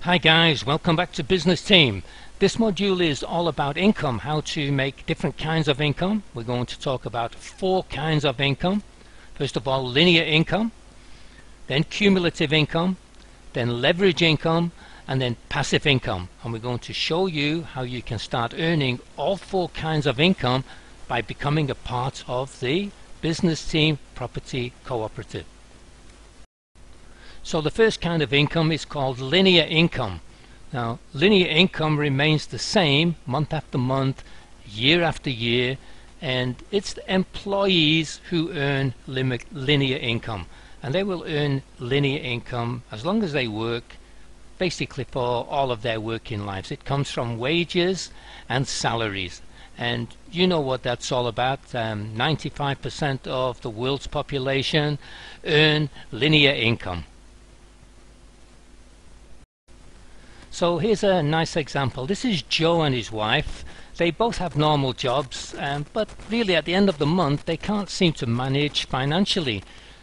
Hi guys, welcome back to Business Team. This module is all about income, how to make different kinds of income. We're going to talk about 4 kinds of income. First of all, linear income, then cumulative income, then leverage income, and then passive income. And we're going to show you how you can start earning all 4 kinds of income by becoming a part of the Business Team Property Cooperative. So the first kind of income is called linear income. Now, linear income remains the same month after month, year after year, and it's the employees who earn linear income. And they will earn linear income as long as they work, basically for all of their working lives. It comes from wages and salaries. And you know what that's all about. 95% of the world's population earn linear income. So here's a nice example. This is Joe and his wife. They both have normal jobs, but really at the end of the month they can't seem to manage financially.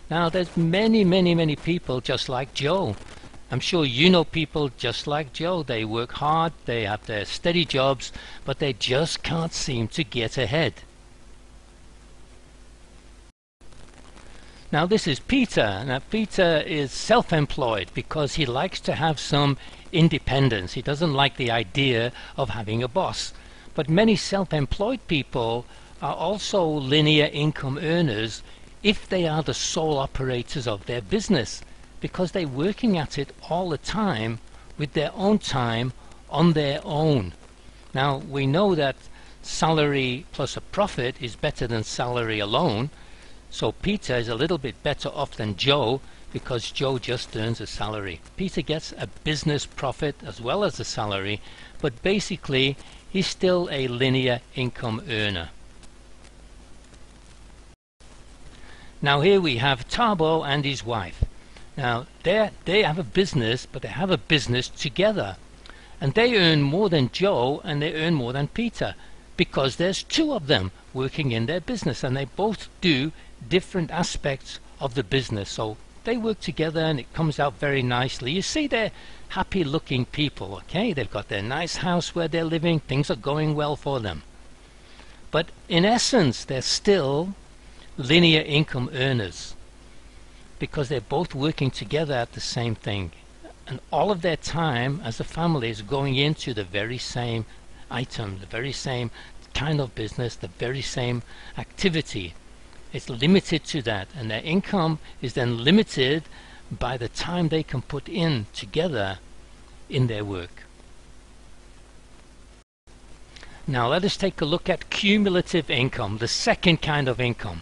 Now there's many people just like Joe. I'm sure you know people just like Joe. They work hard, they have their steady jobs, but they just can't seem to get ahead. Now this is Peter. Now Peter is self-employed because he likes to have some independence. He doesn't like the idea of having a boss. But many self-employed people are also linear income earners if they are the sole operators of their business, because they're working at it all the time with their own time on their own. Now we know that salary plus a profit is better than salary alone. So Peter is a little bit better off than Joe because Joe just earns a salary. Peter gets a business profit as well as a salary, but basically he's still a linear income earner. Now here we have Tabo and his wife. Now they have a business, but they have a business together. And they earn more than Joe and they earn more than Peter because there's 2 of them working in their business and they both do different aspects of the business. So they work together and it comes out very nicely. You see, they're happy looking people, okay? They've got their nice house where they're living, things are going well for them. But in essence they're still linear income earners because they're both working together at the same thing, and all of their time as a family is going into the very same item, the very same kind of business, the very same activity. It's limited to that, and their income is then limited by the time they can put in together in their work. Now let us take a look at cumulative income, the second kind of income.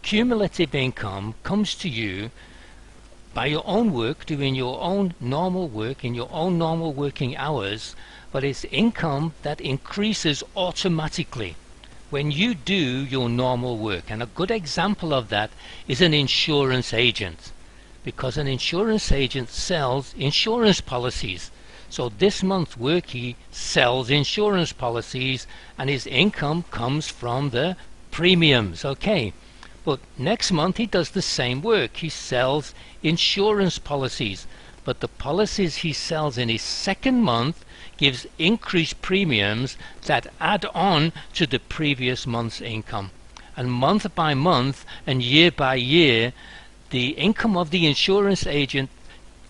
Cumulative income comes to you by your own work, doing your own normal work in your own normal working hours, but it's income that increases automatically when you do your normal work. And a good example of that is an insurance agent, because an insurance agent sells insurance policies. So this month's work he sells insurance policies and his income comes from the premiums, okay? But next month he does the same work. He sells insurance policies, but the policies he sells in his second month gives increased premiums that add on to the previous month's income. And month by month and year by year, the income of the insurance agent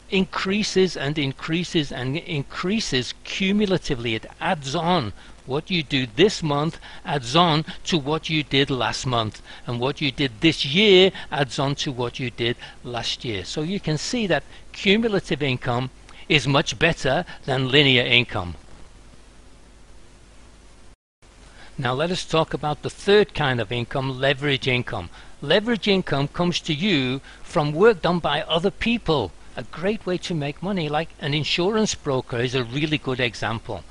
increases and increases and increases cumulatively. It adds on. What you do this month adds on to what you did last month, and what you did this year adds on to what you did last year. So you can see that cumulative income is much better than linear income. Now let us talk about the third kind of income, leverage income. Leverage income comes to you from work done by other people. A great way to make money, like an insurance broker is a really good example.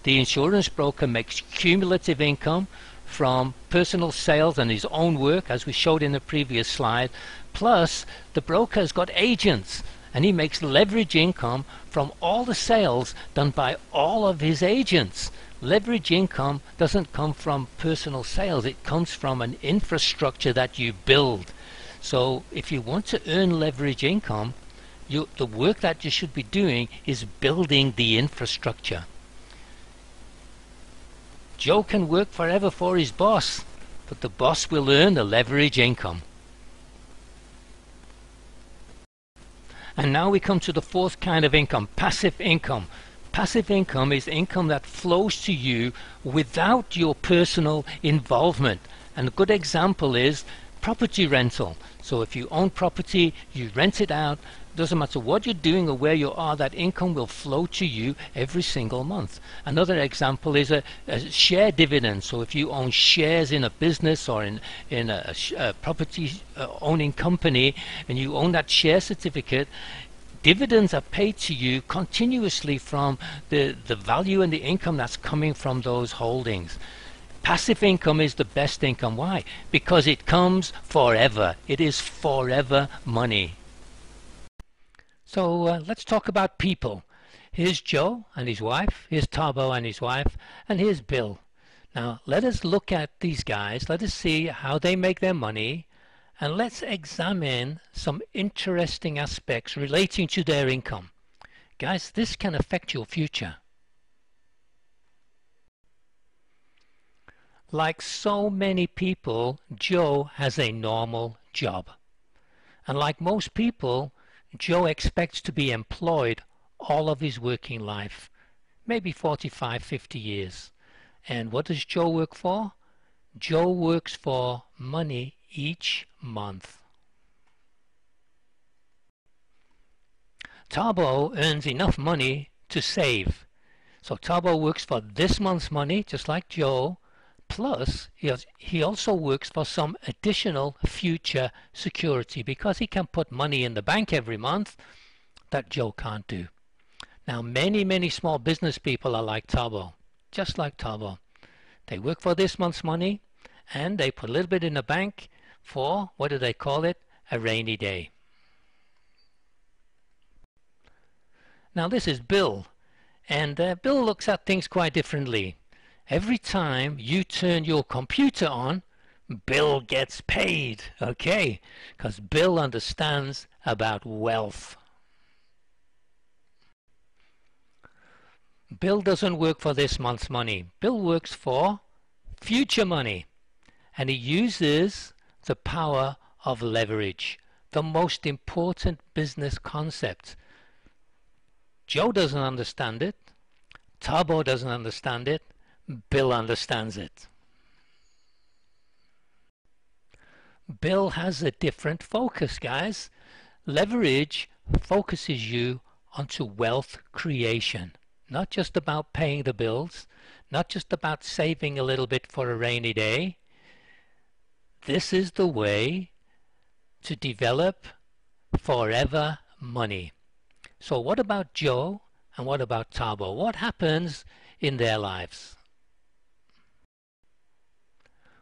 The insurance broker makes cumulative income from personal sales and his own work, as we showed in the previous slide, plus the broker has got agents, and he makes leverage income from all the sales done by all of his agents. Leverage income doesn't come from personal sales, it comes from an infrastructure that you build. So if you want to earn leverage income, The work that you should be doing is building the infrastructure. Joe can work forever for his boss, but the boss will earn the leverage income. And now we come to the fourth kind of income, passive income. Passive income is income that flows to you without your personal involvement. And a good example is property rental. So if you own property, you rent it out. Doesn't matter what you're doing or where you are, that income will flow to you every single month. Another example is a share dividend. So if you own shares in a business or in a property owning company, and you own that share certificate, dividends are paid to you continuously from the value and the income that's coming from those holdings. Passive income is the best income. Why? Because it comes forever. It is forever money. So let's talk about people. Here's Joe and his wife, here's Tabo and his wife, and here's Bill. Now let us look at these guys, let us see how they make their money, and let's examine some interesting aspects relating to their income. Guys, this can affect your future. Like so many people, Joe has a normal job. And like most people, Joe expects to be employed all of his working life, maybe 45, 50 years. And what does Joe work for? Joe works for money each month. Tabo earns enough money to save. So Tabo works for this month's money, just like Joe, plus he also works for some additional future security because he can put money in the bank every month that Joe can't do. Now many small business people are like Tabo, just like Tabo. They work for this month's money and they put a little bit in the bank for, what do they call it, a rainy day. Now this is Bill, and Bill looks at things quite differently. Every time you turn your computer on, Bill gets paid, okay? Because Bill understands about wealth. Bill doesn't work for this month's money. Bill works for future money. And he uses the power of leverage, the most important business concept. Joe doesn't understand it. Tabo doesn't understand it. Bill understands it. Bill has a different focus, guys. Leverage focuses you onto wealth creation. Not just about paying the bills, not just about saving a little bit for a rainy day. This is the way to develop forever money. So what about Joe and what about Tabo? What happens in their lives?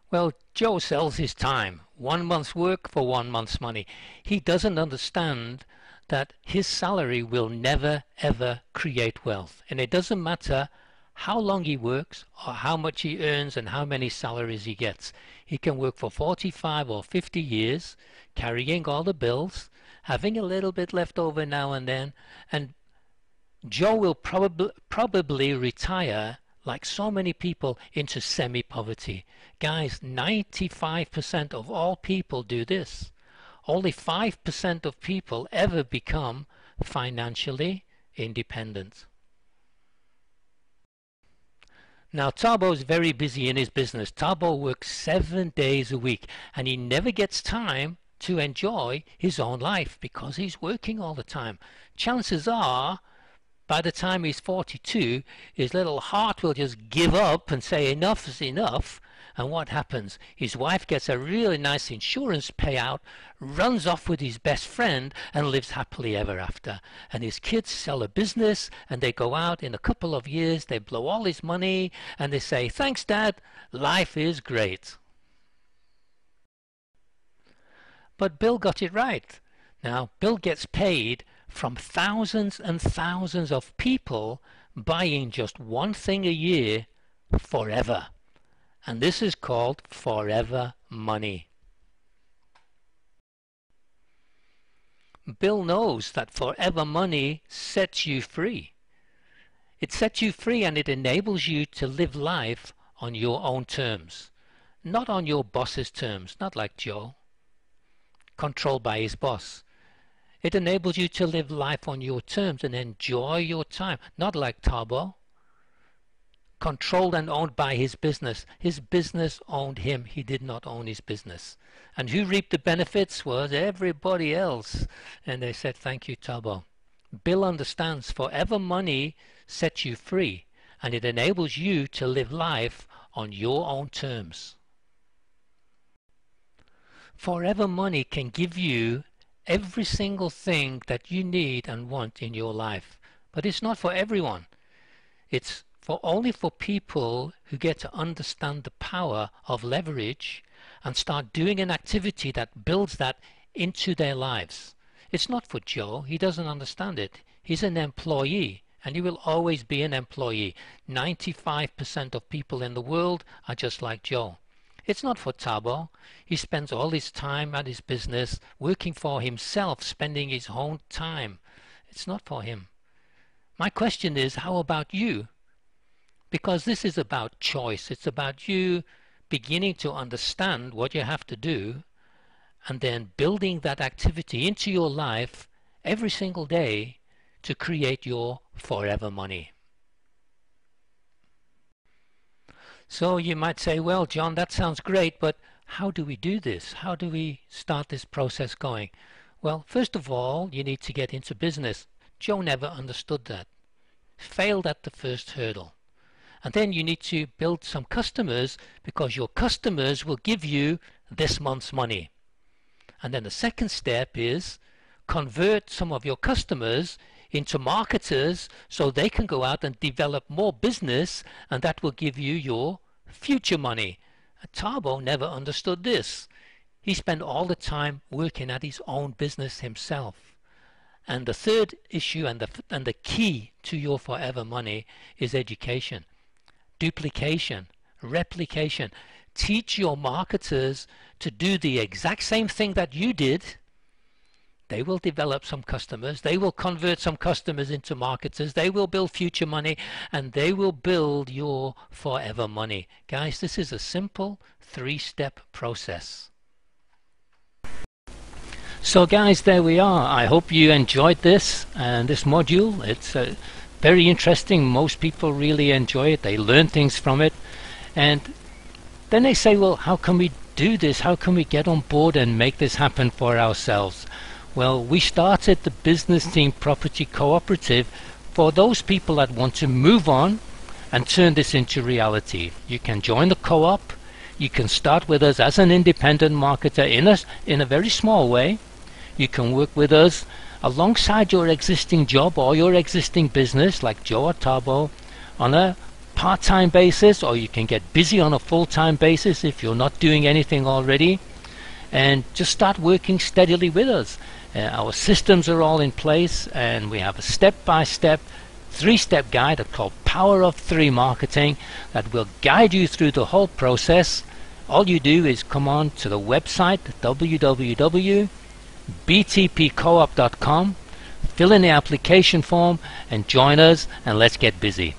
Well, Joe sells his time. 1 month's work for 1 month's money. He doesn't understand that his salary will never ever create wealth. And it doesn't matter how long he works or how much he earns and how many salaries he gets. He can work for 45 or 50 years, carrying all the bills, having a little bit left over now and then, and Joe will probably retire like so many people into semi-poverty. Guys, 95% of all people do this. Only 5% of people ever become financially independent. Now Tabo's very busy in his business. Tabo works 7 days a week and he never gets time to enjoy his own life because he's working all the time. Chances are by the time he's 42, his little heart will just give up and say enough is enough. And what happens? His wife gets a really nice insurance payout, runs off with his best friend and lives happily ever after. And his kids sell a business and they go out in a couple of years, they blow all his money and they say, "Thanks, Dad, life is great." But Bill got it right. Now, Bill gets paid from thousands and thousands of people buying just one thing a year forever. And this is called forever money. Bill knows that forever money sets you free. It sets you free and it enables you to live life on your own terms, not on your boss's terms, not like Joe, controlled by his boss. It enables you to live life on your terms and enjoy your time, not like Tabo, controlled and owned by his business. His business owned him. He did not own his business. And who reaped the benefits was everybody else. And they said, thank you, Tabo. Bill understands forever money sets you free and it enables you to live life on your own terms. Forever money can give you every single thing that you need and want in your life. But it's not for everyone. It's only for people who get to understand the power of leverage and start doing an activity that builds that into their lives. It's not for Joe. He doesn't understand it. He's an employee and he will always be an employee. 95% of people in the world are just like Joe. It's not for Tabo. He spends all his time at his business working for himself, spending his own time. It's not for him. My question is, how about you? Because this is about choice. It's about you beginning to understand what you have to do and then building that activity into your life every single day to create your forever money. So you might say, well, John, that sounds great, but how do we do this? How do we start this process going? Well, first of all, you need to get into business. Joe never understood that. Failed at the first hurdle. And then you need to build some customers because your customers will give you this month's money. And then the second step is convert some of your customers into marketers so they can go out and develop more business and that will give you your future money. Tabo never understood this. He spent all the time working at his own business himself. And the third issue and the key to your forever money is education. Duplication, replication. Teach your marketers to do the exact same thing that you did. They will develop some customers. They will convert some customers into marketers. They will build future money and they will build your forever money. Guys, this is a simple 3-step process. So guys, there we are. I hope you enjoyed this and this module. It's very interesting. Most people really enjoy it. They learn things from it. And then they say, well, how can we do this? How can we get on board and make this happen for ourselves? Well, we started the Business Team Property Cooperative for those people that want to move on and turn this into reality. You can join the co-op. You can start with us as an independent marketer in a very small way. You can work with us alongside your existing job or your existing business like Joe or Tabo on a part-time basis, or you can get busy on a full-time basis if you're not doing anything already, and just start working steadily with us. Our systems are all in place and we have a step-by-step 3-step guide called Power of 3 Marketing that will guide you through the whole process. All you do is come on to the website www.btpcoop.com, fill in the application form and join us, and let's get busy.